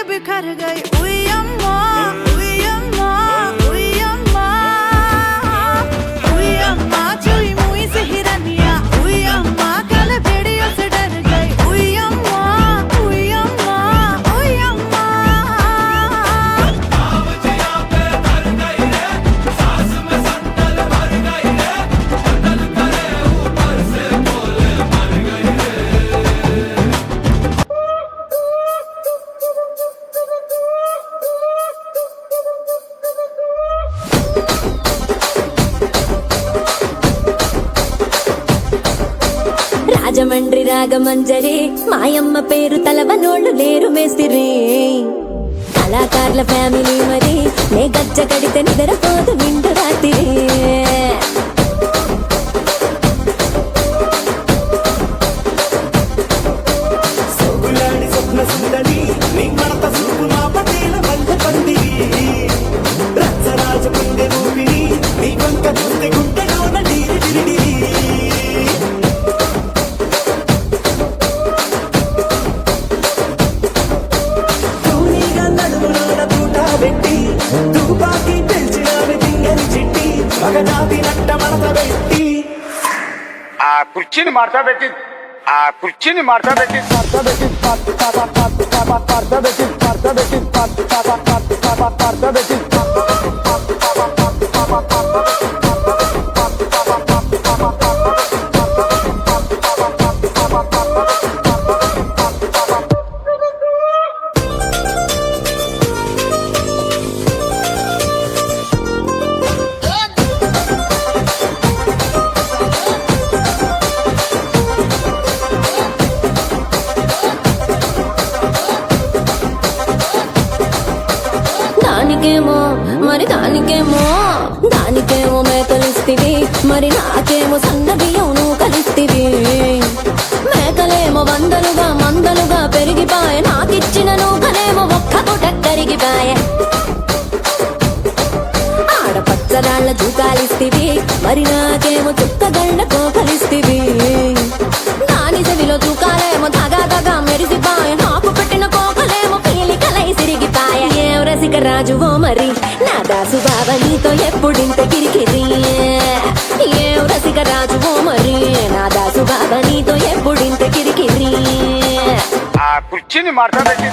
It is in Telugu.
बिखर गई उई अम्मा उई अम्मा उई अम्मा उई अम्मा चुई मुई से हिरनिया उई अम्मा कल भेड़ियों से डर गई उई अम्मा उई अम्मा उई अम्मा రాజమండ్రి రాగమంజరి మాయమ్మ పేరు తలవనోళ్ళు లేరు మేస్తిరి కళాకారుల ఫ్యామిలీ మరి నే గజ్జ కడితే నిద్రపోదు నిండు రాత్రి సోగులాడి స్వప్న సుందరి నీ మడత చూపు మా పటేల బంధ పందిరి రచ్చరాజ పుండె ఊపిరి నీ వంక చూస్తే గుండెలోన నీరి తిరిడి తూనీగా నడుములోన తూట పెట్టి తుపాకి పెంచినావి తింగని చిట్టి మగజాతి నట్ట మడత పెట్టి ఆ కుర్చీని మార్చబెట్టి దానికేమో మరి దానికేమో మేకలిస్తివి మరి నాకేమో సన్న బియ్యం నువ్వు కలిస్తివి మేకలేమో మందలుగా పెరిగిపాయ నాకిచ్చిన నూకలేమో ఒక్క పూట కరిగిపాయ ఆడపచ్చరాళ్ళ జూకాలిస్తివి మరి నాకేమో చుక్కగళ్ళ కోకలిస్తివి దాని చెవిలో జూకాలేమో దగా మెరిసిపాయ నాకు పెట్టిన కోకలేమో పీలికలై సిరిగిపాయ ఏం రసిక రాజువో మరి నా దాసు బాబా నీతో ఎప్పుడింత కిరికిరి ఏం రసిక రాజువో మరి నా దాసు బాబా నీతో ఎప్పుడింత కిరికిరి ఆ కుర్చీని మార్చబెట్టి